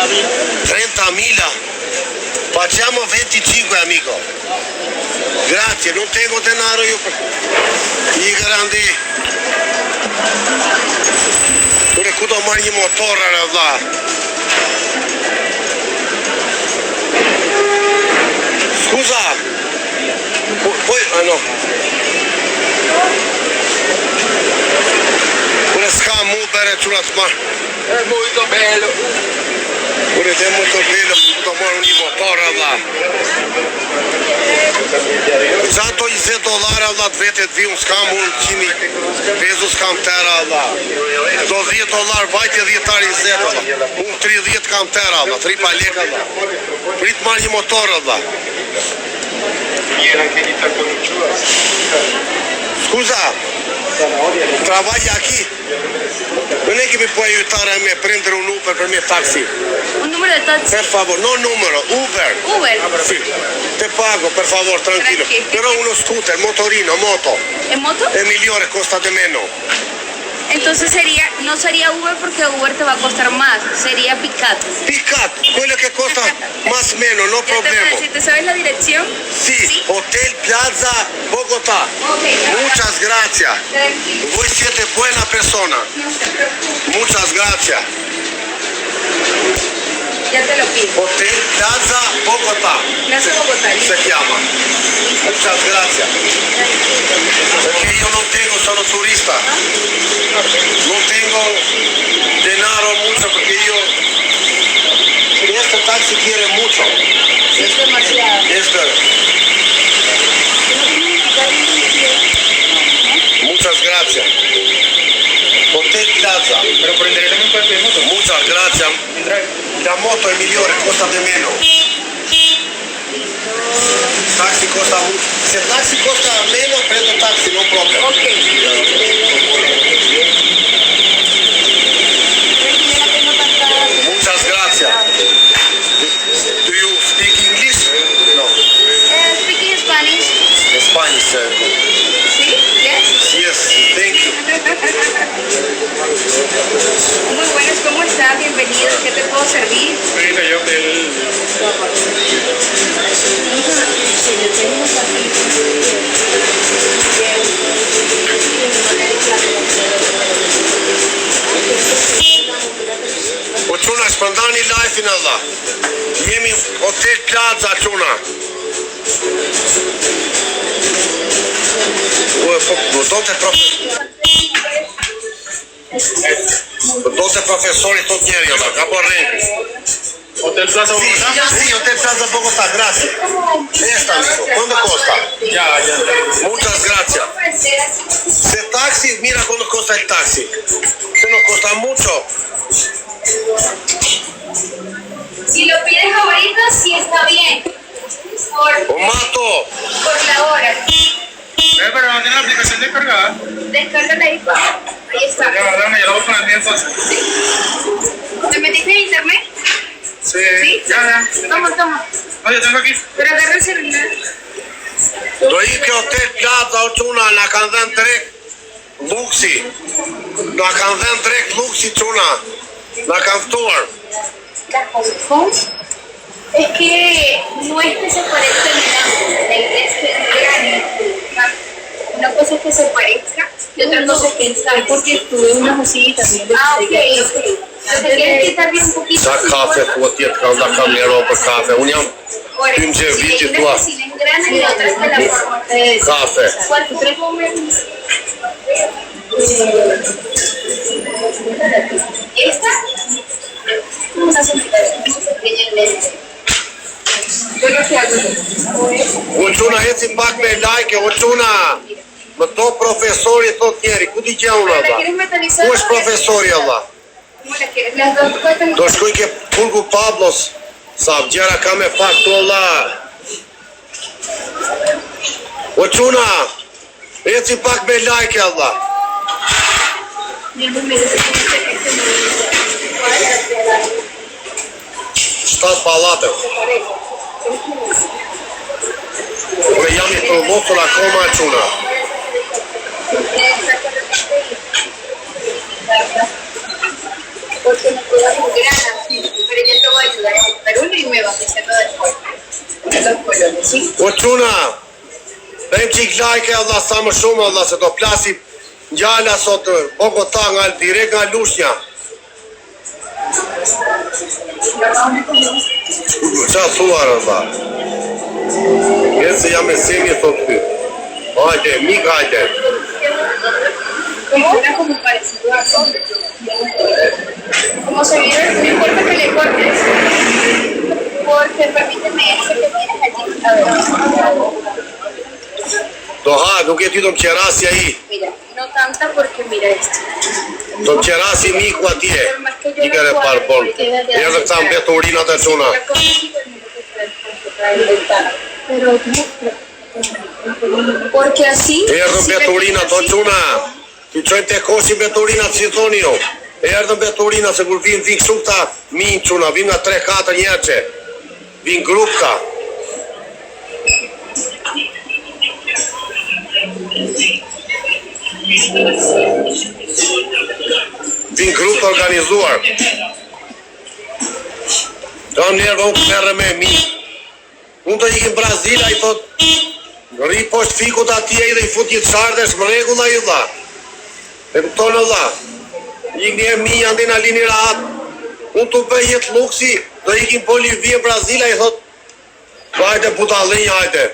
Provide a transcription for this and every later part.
30.000? Facciamo 25, amico. Grazie, non tengo denaro io per i grandi. Pure ku do marr një motor valla. Scusa. Poi no. Pure scam Uber e çuna të marr. È molto bello. Pure è molto bello, do marr një motor valla. Za to $20 valla të vetet vi un skam un 100 pesos kam tera valla. Do $10 vajtje 10 20 valla. Un 30 kam tera valla, 3 pa lekë valla. Prit marr një motor valla. Scusa, trabalha aqui? Non è che mi puoi aiutare a me a prendere un Uber per me taxi? Un numero de taxi. Per favore, non numero, Uber. Uber. Sì, te pago, per favore, tranquillo. Però uno scooter, motorino, moto. ¿En moto? È migliore, costa di meno. Entonces no sería Uber porque Uber te va a costar más, sería Picat. Picat, quello che costa más o meno, no problema. ¿Te sabes la dirección? Sì, Hotel Plaza Bogotá. Okay. Muchas gracias. Tranquilo. Voi siete buena persona. No se preocupe. Muchas gracias. Ya te lo pido. Hotel Plaza Bogotá. Plaza Bogotá. Se chiama. Muchas gracias. Perché io non tengo, sono turista. Non tengo denaro mucho porque yo... Este taxi quiere mucho. Es demasiado. Muchas gracias. Hotel Plaza. Pero prenderé también parte de moto. Muchas gracias. La moto è migliore, costa di meno. Taxi costa mucho. Se taxi costa meno, prendo taxi, no problem. Ok. Muchas gracias. Do you speak English? No. Speaking Spanish. Spanish. ¿Sí? Yes. Yes, thank you. Muy buenas, ¿cómo estás? Bienvenido. ¿Qué te puedo servir? Ahorita yo del... Po quna shpëndani life-in Allah. Jemi Hotel Plaza quna. Do të profesori tot njeri Allah, ka po rrengi. Hotel Plaza Bogotá. Sì, Hotel Plaza Bogotá, grazie. Esta amico, quanto costa? Ya. Muchas gracias. Se taxi, mira cuánto costa el taxi. Se no costa mucho. Si lo pides ahorita, sí está bien. O mato. Por la hora. Pero no tiene la aplicación descargada. Descárgala ahí. Ahí está. Ya, dame, yo la voy a poner bien entonces. ¿Sí? ¿Te metiste en internet? Sí. ¿Sí? Ya. Toma. No, yo tengo aquí. Pero agarra el celular. Do i ke Hotel Plaza o quna, na kanë dhënë drejt luksi. Na kanë dhënë drejt luksi quna. Na kanë ftuar. ¿Cómo? Es que no es que se parezca ni nada. Una cosa es que se parezca y otra cosa es que ensaje. Porque estuve unas así también. Ah, ok. Entonces tienes que estar bien un poquito. Sa kafe thua tjetë ka nda kam një ro për kafe. Unë jam hym që viti tua. Y otra es de la forma. Kafe. ¿Cuál? ¿Tres momentos? ¿Esta? Vamos a hacer una pequeña lente. Yo lo que hago es... O quna heci pak me like, o quna. Më to profesori thot njeri, ku di gjau ¿La Allah? quieres metalizar? Ku është profesori Allah? ¿Cómo la quieres? Las dos cuestan... Do shkoj ke Pulgu Pablos. Sa gjera ka me pak tu Allah. O quna, heci pak me like Allah. Mi número es este Shtat pallatet. Unë jam I përlosur akoma quna. Porque no puedo grana, pero ya te voy a abasteciendo después. Los colores, ¿sí? O quna, bëjmë qik like Allah sa më shumë Allah se do plasi gjalla sot Bogota nga direkt nga Lushnja. Qa thuar Allah? Kënë se jam e semi thot ty. Hajde, mik hajde. Como era como parecido a sombra. Como se vive, no importa que le cortes. Porque permíteme ese que tienes allí. A ver. Do ha, nuk e ty do më qerasi ai. Mira, no tanta porque mira esto. Do më qerasi miku atje. I kere parë bon. Erdhe këta mbeturinat e quna. Pero porque así. Erdhe mbeturinat o quna. Ti qojnë te koshi mbeturinat si thoni jo. Erdhe mbeturinat se kur vinë kështu këta minë quna. Vinë nga 3-4 njerëqe. Vinë grup ka. Vinë grup të organizuar. Kam njerëve unë këmerë me mi. Unë të ikim Brazila i thot rri poshtë fikut atje i dhe i fut një qardesh më regula i dha. E këtonë dha. Ik njerë mi janë dhe në lini rahat. Unë të bëj jetë luksi dhe ikim Bolivia Brazila i thot hajde budalinja hajde.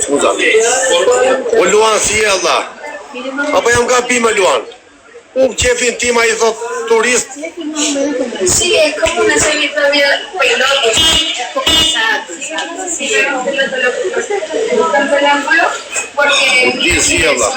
Scuza. O luan si e Allah. Apo jam gabim e luan. Unë qefin tima i thot turist. Sí, es como una serie todavía piloto. Es como exacto. Sí, es un piloto lo que tanto el ángulo porque Sí, Allah.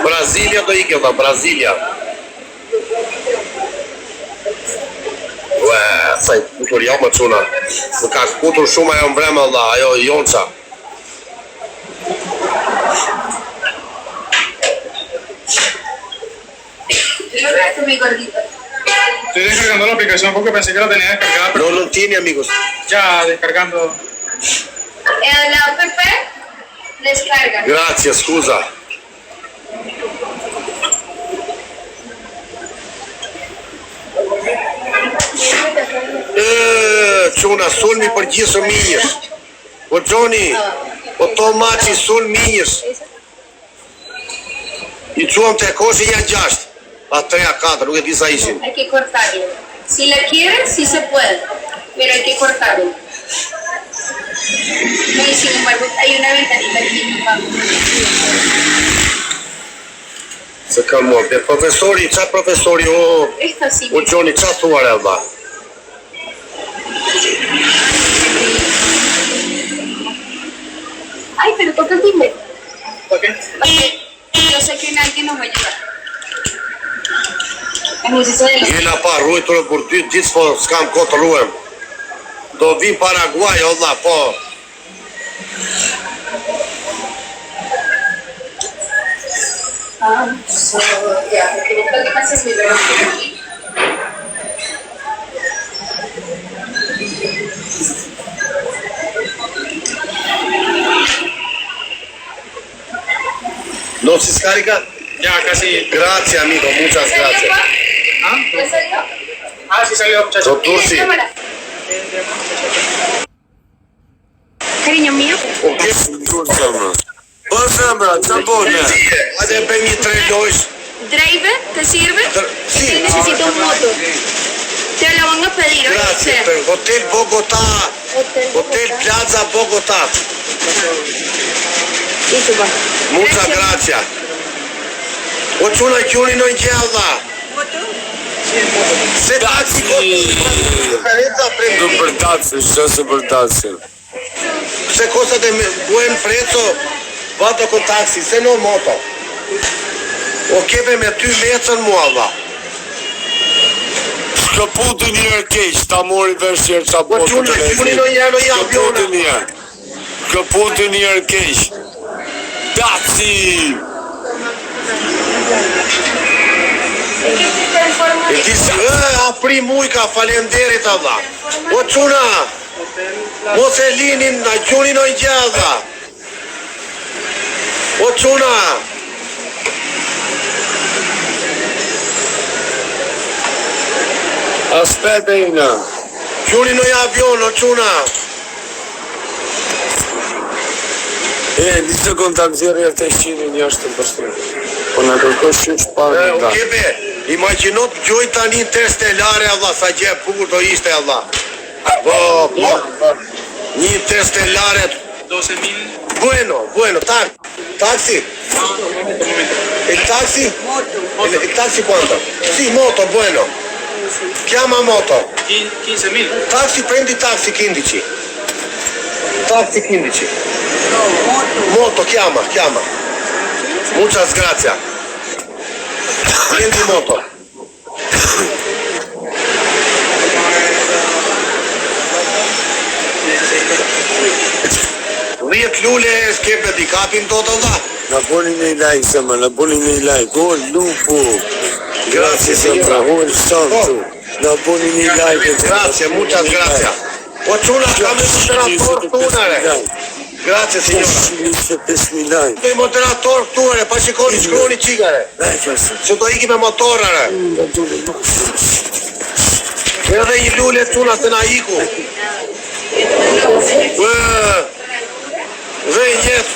Brasilia do ikë valla, Brasilia. Ua, sa i kutur jam më quna. Më ka kutur shumë ajo mbrema Allah, ajo jonca. Mi gordito. Estoy descargando la aplicación porque pensé que la tenía descargada, pero No, non tieni amigos. ya descargando. La app descarga. Grazie, scusa. Quna, sulmi për gjithë minjësh. Po Gjoni, po to maçi sul minjësh. I quam të koshi janë 6. A 3-4, nuk e di sa ishin. Hay que cortarlo. Si la quieres, sí se puede, pero hay que cortarlo. No, y sin embargo, hay una ventanita aquí. Se kam mua, profesori, qa profesori, Esta sí. o Gjoni, qa thuar e dha? Ay, pero toca el timbre. ¿Por qué? Porque yo sé que alguien nos va a ayudar. El museo de la... Jena pa rujtur për 2 ditë, po s'kam kohë të ruhem. Do vim Paraguay, Allah, po. Ah, so, ya, porque lo que pasa es mi reloj. No si scarica? Ya, casi. Grazie amico, muchas ¿Ya salió, gracias. pa? ¿Ah? ¿Ya salió? Ah, sí salió, muchacho. Do Tursi. Cámara. Cariño mío. Po zemra, qa bone? Hajde bëjmë një 3 lojsh. Driver, ¿te sirve? Sí. Es que necesito un moto. Te lo van a pedir, Grazie, ¿oíste? Hotel Bogota. Hotel Plaza Bogota. Listo, pa. Muchas gracias. O quna quni në gjella. Se taksi Prendo per tasse, stesso per tasse. se cosa de buen prezzo vado con taxi, se no moto. O kebe me 2 metrën mua valla. Shkëputi një herë keq, ta mori vesh që sa Po quna quni në njërë në jam Shkëputi pjona. një herë. Shkëputi një herë keq. Taxi! E ti si, apri mujka, falenderit Allah. O quna, Mos e linin, na gjunin o gjalla. O quna. Aspetta ina. Gjunin o avion, o quna. Një sekund ta nxjerrë atë 100 jashtë të përshtyr. Po na kërkosh shumë pa. O kebe, imagjino të gjoj tani interstelare, Allah, sa gjë e bukur do ishte, Allah. Po. Një interstelare. 12.000. Bueno, taxi. Il taxi? Il taxi quanto? Sì, moto, bueno. Chiama moto. 15.000. Taxi, prendi taxi 15. Taxi 15. Moto, chiama. Muchas gracias. Prendi moto. Rjet lule s'kepe di kapin do të dha. Na boni një like, Zemra, na boni një like. O, lupo. Grazie, Zemra. O, il santo. Na boni një like. Grazie, muchas gracias. O quna, kam e moderator tunare. Grazie, signora. 5.000 like. Kam e moderator tunare, pa shikoni shkroni qikare. Se do iki me motorare. Edhe i lule quna se na iku. Dhe i njetë.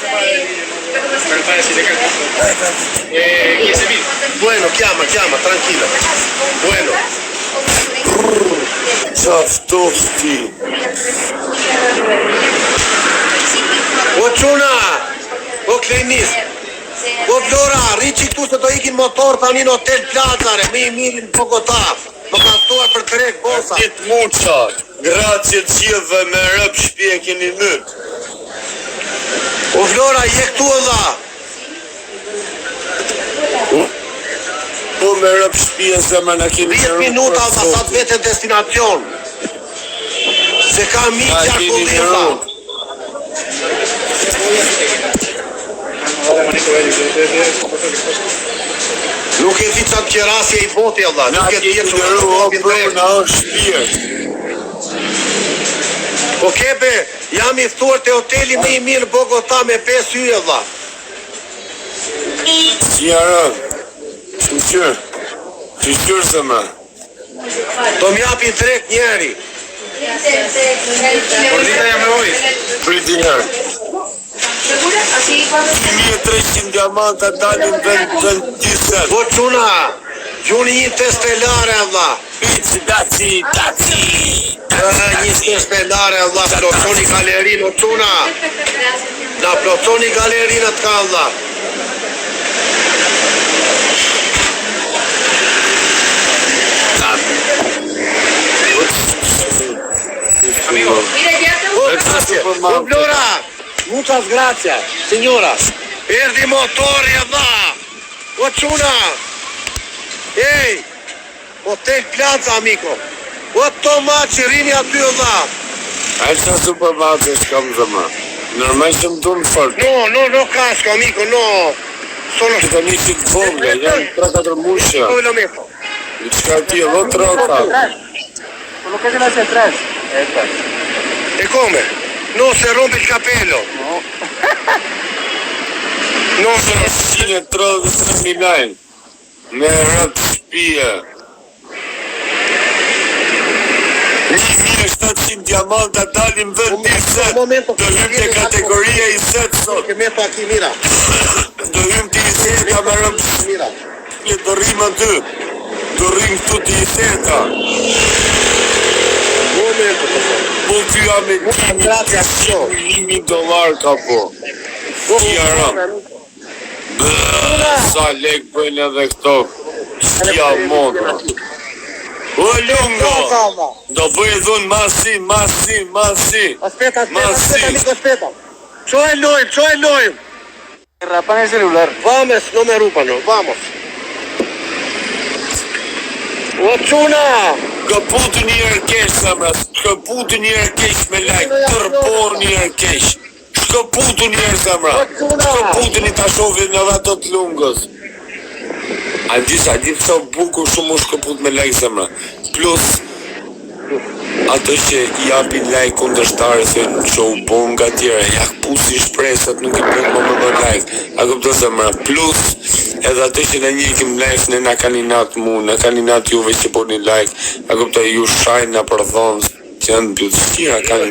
15.000. Bueno, chiama, tranquilla. Bueno. Qaftofti. O quna, o Klenis, o Vlora, rriqi këtu se do ikin motor tani në hotel Plazare, me i mirin në Bogota. Më kanë stuar për trek bosa. Ditë muqa. Grazie të gjithëve me rëp shpje keni mytë. O Vlora, je këtu edhe. Po me rëp shpje Zemra na keni 10 minuta dhe sa të vete destinacion. Se ka miqja kullisa. Nuk e di qatë qerasje i boti, Allah. Na Nuk e di keni që në në rëpë bërë na është shpje. Po kebe, jam i thuar të hoteli me i mirë Bogota me 5 hyje, Allah. Si jarën. Shqyqyr Zemra. Do m'japi drejt njeri. Gordita ja me oj. Priti njerë. 1.300 diamanta dalin vend tisët. Po quna, gjuni një testelare, Allah. Daci. Një testelare, Allah, plotoni galerinë, o quna. Na plotoni galerinë të ka, Allah. Amigo. O, grazie, o Vlora, muchas gracias, signora. Erdi motori, Allah. O quna. Ej, hotel Plaza, amico. O Tomaci, rini aty, Allah. A që në supermarket shkam Zemra. Normal që më tunë fort. No casco, amico, no. Sono Që të një që të vogla, janë 3-4 musha. dove lo metto? I qka ti e lo trota. Quello che deve essere 3. Ecco. E come? No, se rompe il capello. No, sono 133.000 lajnë. Me rëp shpije. 1.700 diamanta dalin vend tisët. Do hym të kategoria i set sot. che metto aquí, mira. Do hym të i seta me rëp Mira. shpije. Do rrim aty. Do rrim këtu të i seta. Momento. Po ty jam e Grazie, amico. $1.000 ka po. Sa lek bëjnë edhe këto. Shkja motra. O lungo. Do bëjë dhunë masi. Aspetta, sì. amico, aspetta. C'ho il lojm. Rapan el celular. Vamos, no me rupano, vamos. O quna. Këputu një herë kesh, Zemra. Këputu një herë kesh me lajk. Tërpor një herë kesh. Këputu një herë, Zemra. Këputu një ta shovin edhe ato të lungës. A di sa bukur shumë u shkëput me lajk, Zemra. Plus ato që i japin like kundërshtarë se në show bon nga tjera, ja pusin shpresat, nuk i bën më like. A kupton zemra? Plus edhe ato që na njëjkim live na kanë nat mu, na kanë nat juve që boni like. A kupton ju shajnë na për dhonë që janë bjutështira, kanë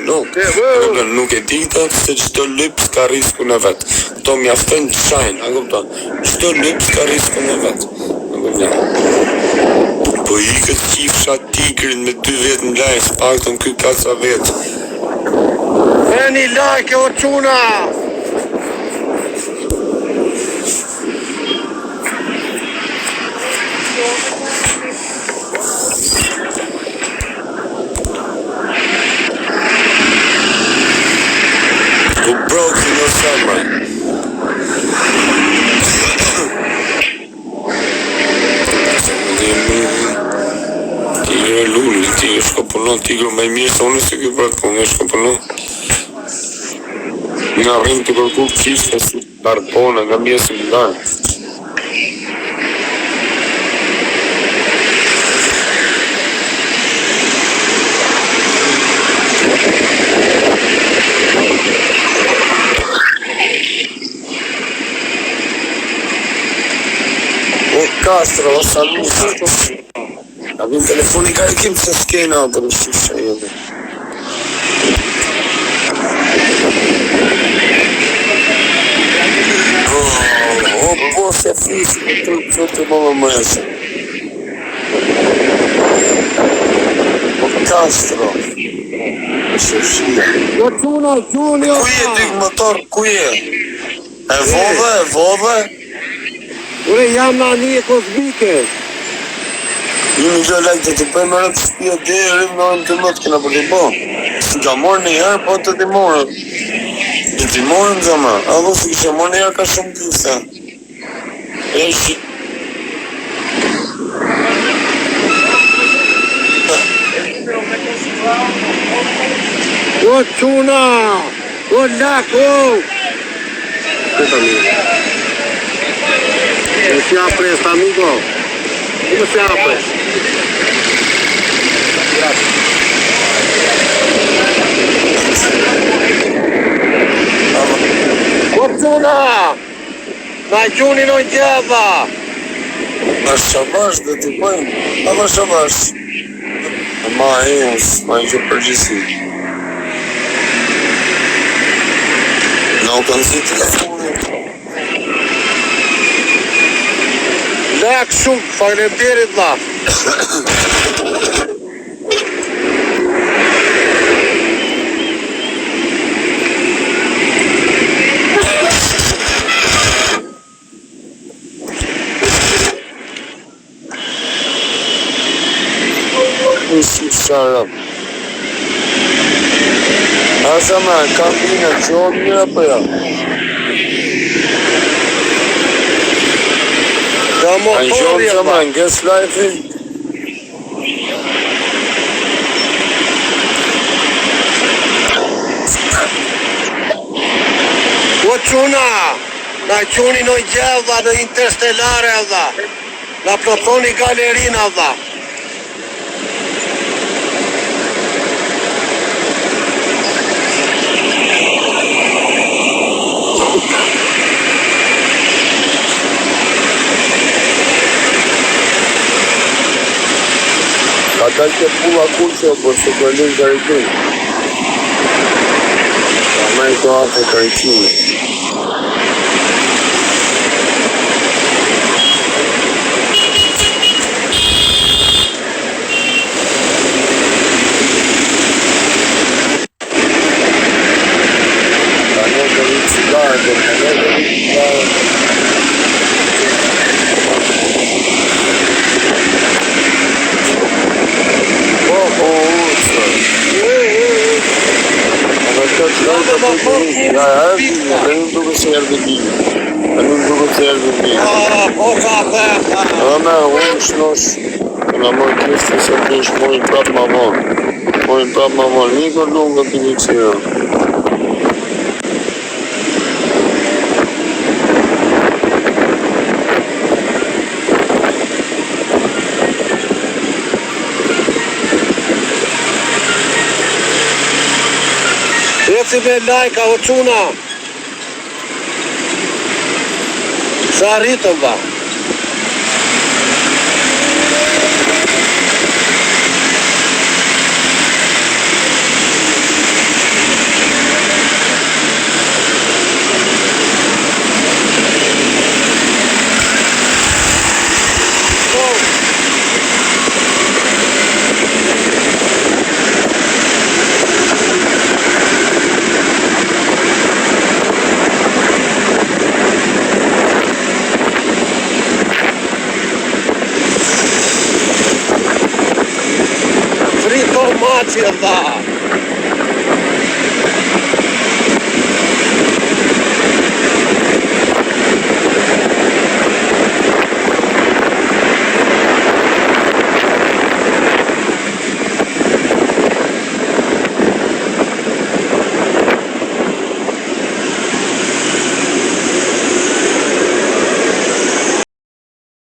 nuk e dikta se çdo lyp s'ka riskun e vet. Kto mjafton të shajnë, a kupton? Çdo lyp s'ka riskun e vet. Po i këtë qifsha tigrin me 2 vet në live, paktën ky ka sa vet. Veni like o çuna! Po broken o summer. Tigre lulli, tigre shko punon, tigre me mirë se unë se kjo bërë punë, shko punon. Nga rrim të kërku qishtë si barpona, nga mjesë më darë. O Castro, o saluto. Avem telefonica e kim se skena për në shqipësha jede. Po se fisë, të më mësë. O Castro. Shqipëshia. Ku je dik motor, ku je? E vodhe? Ure jam në një kozbike. Ju një gjë like të të pëjmë rëtë shpia dhe rrim në orën të mëtë këna për të bo. Së ka morë një herë, po të të morë. Të të morë në zama. A do së kështë morë një herë ka shumë kisa. E shi. O çuna! O lako! ¿Cómo se apre esta, amigo? ¿Cómo se apre? Fortuna! Na gjuni në gjava! Ma shamash dhe të bëjmë. A ma shamash. Ma e gjë përgjësi. Na u kanë zi telefonit. Lek shumë, faleminderit dha. Usi sharap. Asa ma, kabina, që o mira për ja. A gjohë që ma, në guest life-in? O çuna, na quni në gjava në Interstellare dha. Na plotoni galerina dha. Ata që pula kuqo, për së përlin karikim. Ta me i të afe karikimi. Ta ne këri cigarë, ta ne këri cigarë. Nuk duke se Airbnb. O ka theta. Me, unë shnosh, nga mojë kështë se të ish mojë prapë ma vonë. Niko lungë të një qira. Eci me lajka o quna. Sa rritëm ba. Frito maci, Allah.